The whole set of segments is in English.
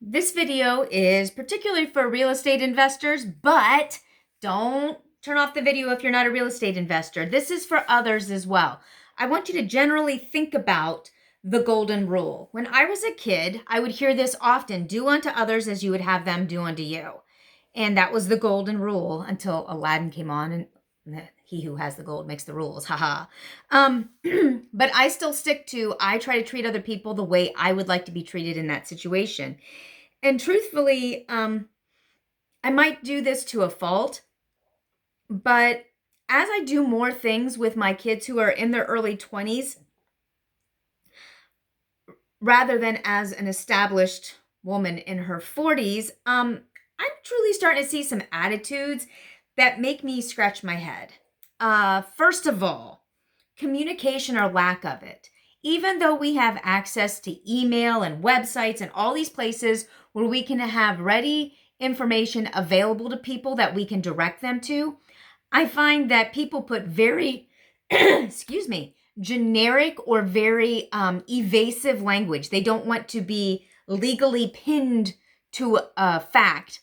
This video is particularly for real estate investors, but don't turn off the video if you're not a real estate investor. This is for others as well. I want you to generally think about the golden rule. When I was a kid, I would hear this often: do unto others as you would have them do unto you. And that was the golden rule until Aladdin came on and he who has the gold makes the rules. Haha. But I still stick to, I try to treat other people the way I would like to be treated in that situation. And truthfully, I might do this to a fault, but as I do more things with my kids who are in their early 20s, rather than as an established woman in her 40s, I'm truly starting to see some attitudes that make me scratch my head. First of all, communication or lack of it. Even though we have access to email and websites and all these places where we can have ready information available to people that we can direct them to, I find that people put very, excuse me, generic or very evasive language. They don't want to be legally pinned to a fact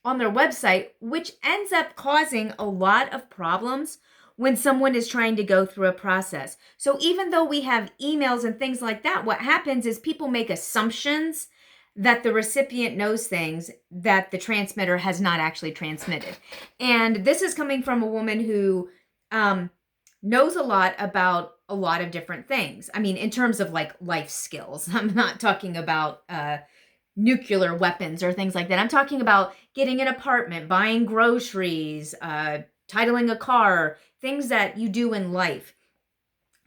on their website, which ends up causing a lot of problems when someone is trying to go through a process. So even though we have emails and things like that, what happens is people make assumptions that the recipient knows things that the transmitter has not actually transmitted. And this is coming from a woman who knows a lot about a lot of different things. I mean, in terms of like life skills, I'm not talking about nuclear weapons or things like that. I'm talking about getting an apartment, buying groceries, titling a car, things that you do in life.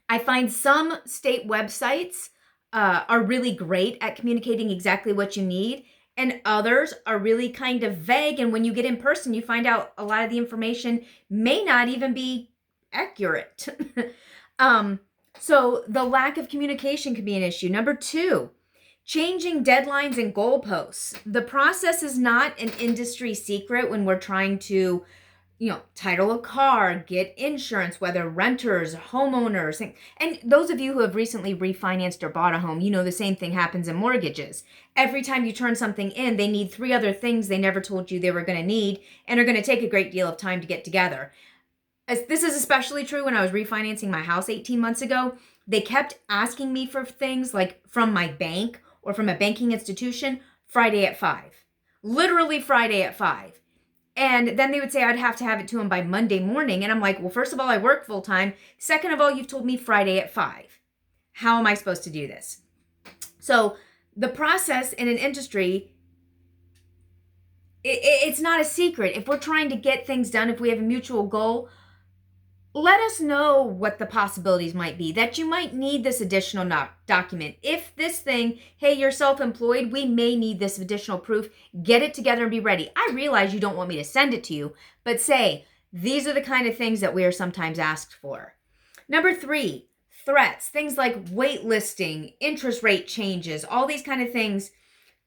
I find some state websites are really great at communicating exactly what you need, and others are really kind of vague. And when you get in person, you find out a lot of the information may not even be accurate. So the lack of communication can be an issue. Number two, changing deadlines and goalposts. The process is not an industry secret when we're trying to, title a car, get insurance, whether renters, homeowners. And those of you who have recently refinanced or bought a home, the same thing happens in mortgages. Every time you turn something in, they need 3 other things they never told you they were going to need and are going to take a great deal of time to get together. This is especially true when I was refinancing my house 18 months ago. They kept asking me for things like from my bank or from a banking institution Friday at 5. Literally Friday at 5. And then they would say I'd have to have it to them by Monday morning. And I'm like, well, first of all, I work full time. Second of all, you've told me Friday at 5. How am I supposed to do this? So the process in an industry, it's not a secret. If we're trying to get things done, if we have a mutual goal, let us know what the possibilities might be, that you might need this additional document. If this thing, hey, you're self-employed, we may need this additional proof. Get it together and be ready. I realize you don't want me to send it to you, but say, these are the kind of things that we are sometimes asked for. Number 3, threats. Things like waitlisting, interest rate changes, all these kind of things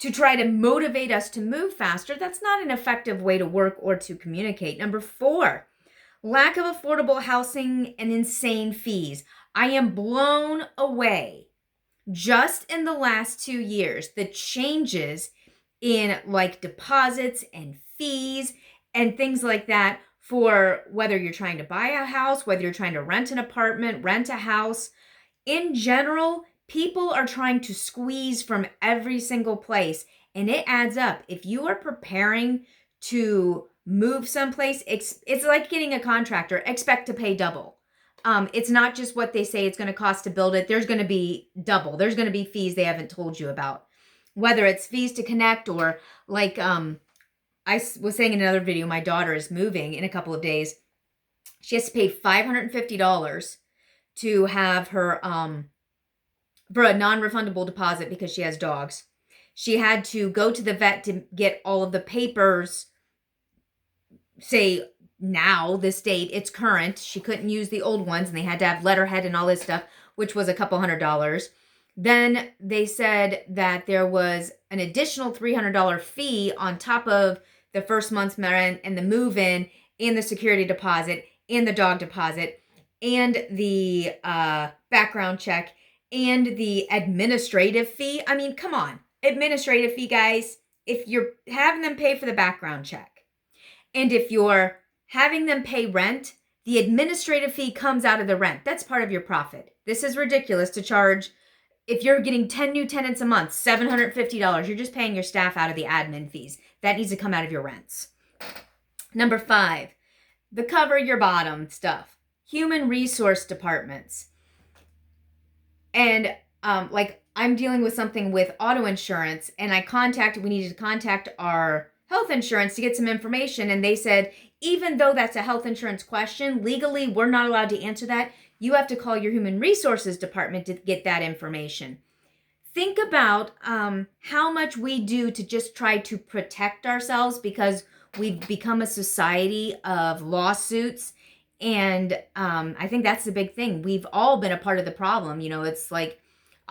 to try to motivate us to move faster. That's not an effective way to work or to communicate. Number 4, lack of affordable housing and insane fees. I am blown away just in the last 2 years, the changes in like deposits and fees and things like that for whether you're trying to buy a house, whether you're trying to rent an apartment, rent a house. In general, people are trying to squeeze from every single place, and it adds up. If you are preparing to move someplace, it's like getting a contractor. Expect to pay double. It's not just what they say it's going to cost to build it. There's going to be double. There's going to be fees they haven't told you about, whether it's fees to connect or like I was saying in another video, my daughter is moving in a couple of days. She has to pay $550 to have her for a non-refundable deposit because she has dogs. She had to go to the vet to get all of the papers. Say now, this date, it's current. She couldn't use the old ones, and they had to have letterhead and all this stuff, which was a couple $100. Then they said that there was an additional $300 fee on top of the first month's rent and the move-in and the security deposit and the dog deposit and the background check and the administrative fee. I mean, come on. Administrative fee, guys. if you're having them pay for the background check, and if you're having them pay rent, the administrative fee comes out of the rent. That's part of your profit. This is ridiculous to charge. If you're getting 10 new tenants a month, $750, you're just paying your staff out of the admin fees. That needs to come out of your rents. Number 5, the cover your bottom stuff. Human resource departments. And like I'm dealing with something with auto insurance, and we needed to contact our health insurance to get some information. And they said, even though that's a health insurance question, legally, we're not allowed to answer that. You have to call your human resources department to get that information. Think about how much we do to just try to protect ourselves, because we've become a society of lawsuits. And I think that's the big thing. We've all been a part of the problem. You know, it's like,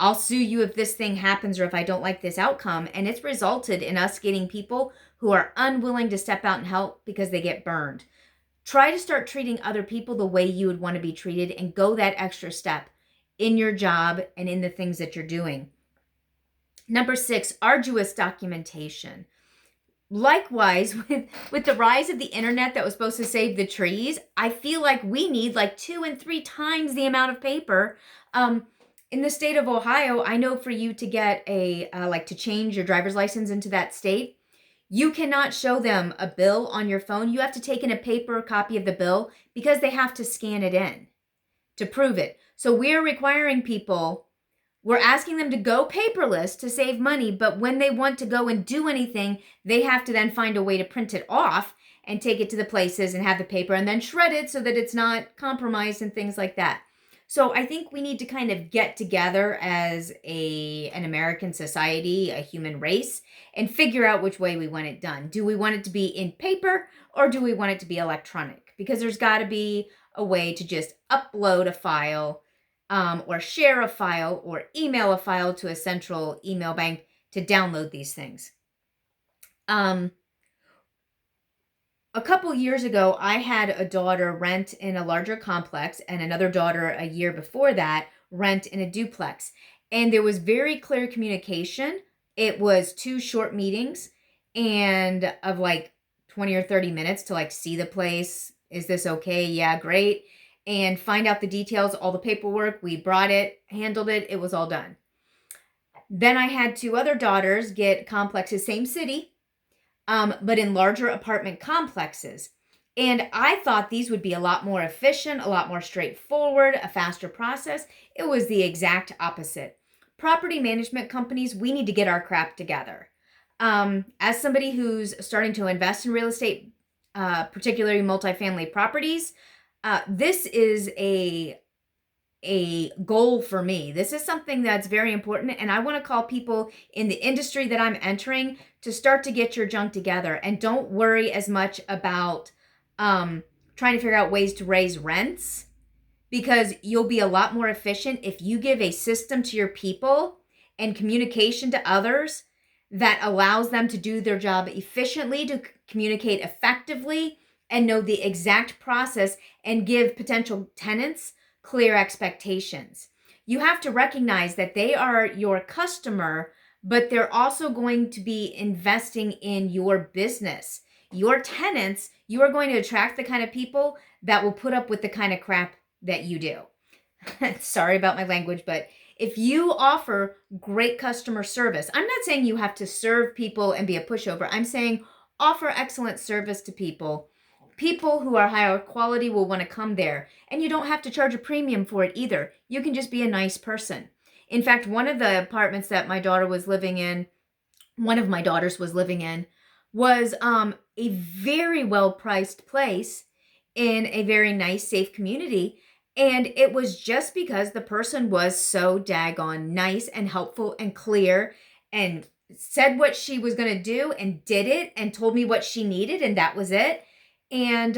I'll sue you if this thing happens or if I don't like this outcome. And it's resulted in us getting people who are unwilling to step out and help because they get burned. Try to start treating other people the way you would want to be treated, and go that extra step in your job and in the things that you're doing. Number 6, arduous documentation. Likewise, with the rise of the internet that was supposed to save the trees, I feel like we need like 2 and 3 times the amount of paper. In the state of Ohio, I know for you to get to change your driver's license into that state, you cannot show them a bill on your phone. You have to take in a paper copy of the bill because they have to scan it in to prove it. So we're requiring people, we're asking them to go paperless to save money, but when they want to go and do anything, they have to then find a way to print it off and take it to the places and have the paper and then shred it so that it's not compromised and things like that. So I think we need to kind of get together as an American society, a human race, and figure out which way we want it done. Do we want it to be in paper, or do we want it to be electronic? Because there's got to be a way to just upload a file, or share a file, or email a file to a central email bank to download these things. A couple years ago, I had a daughter rent in a larger complex, and another daughter a year before that rent in a duplex. And there was very clear communication. It was 2 short meetings and of like 20 or 30 minutes to like see the place. Is this okay? Yeah, great. And find out the details, all the paperwork. We brought it, handled it. It was all done. Then I had 2 other daughters get complexes, same city, but in larger apartment complexes. And I thought these would be a lot more efficient, a lot more straightforward, a faster process. It was the exact opposite. Property management companies, we need to get our crap together. As somebody who's starting to invest in real estate, particularly multifamily properties, this is a goal for me. This is something that's very important, and I want to call people in the industry that I'm entering to start to get your junk together, and don't worry as much about trying to figure out ways to raise rents, because you'll be a lot more efficient if you give a system to your people and communication to others that allows them to do their job efficiently, to communicate effectively, and know the exact process, and give potential tenants clear expectations. You have to recognize that they are your customer, but they're also going to be investing in your business. Your tenants, you are going to attract the kind of people that will put up with the kind of crap that you do. Sorry about my language, but if you offer great customer service, I'm not saying you have to serve people and be a pushover. I'm saying offer excellent service to people. People who are higher quality will want to come there. And you don't have to charge a premium for it either. You can just be a nice person. In fact, one of the apartments that my daughter was living in, one of my daughters was living in, was a very well-priced place in a very nice, safe community. And it was just because the person was so daggone nice and helpful and clear and said what she was going to do and did it and told me what she needed, and that was it. And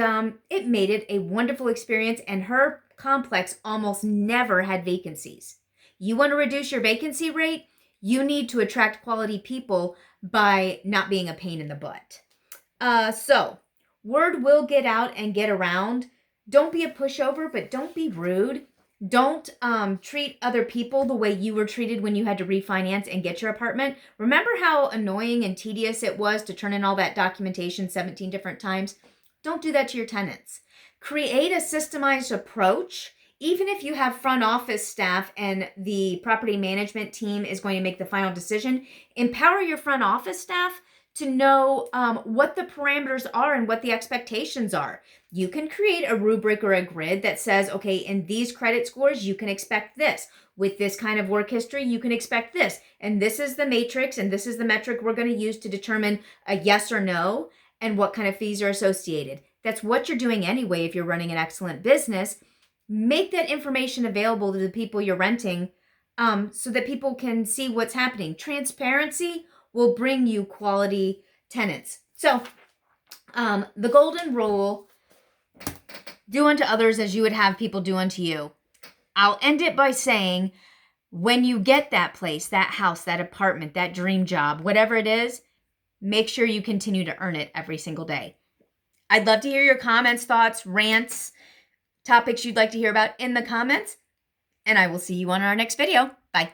it made it a wonderful experience, and her complex almost never had vacancies. You want to reduce your vacancy rate? You need to attract quality people by not being a pain in the butt. So, word will get out and get around. Don't be a pushover, but don't be rude. Don't treat other people the way you were treated when you had to refinance and get your apartment. Remember how annoying and tedious it was to turn in all that documentation 17 different times? Don't do that to your tenants. Create a systemized approach. Even if you have front office staff and the property management team is going to make the final decision, empower your front office staff to know what the parameters are and what the expectations are. You can create a rubric or a grid that says, okay, in these credit scores, you can expect this. With this kind of work history, you can expect this. And this is the matrix, and this is the metric we're going to use to determine a yes or no and what kind of fees are associated. That's what you're doing anyway if you're running an excellent business. Make that information available to the people you're renting so that people can see what's happening. Transparency will bring you quality tenants. So the golden rule, do unto others as you would have people do unto you. I'll end it by saying, when you get that place, that house, that apartment, that dream job, whatever it is, make sure you continue to earn it every single day. I'd love to hear your comments, thoughts, rants, topics you'd like to hear about in the comments, and I will see you on our next video. Bye.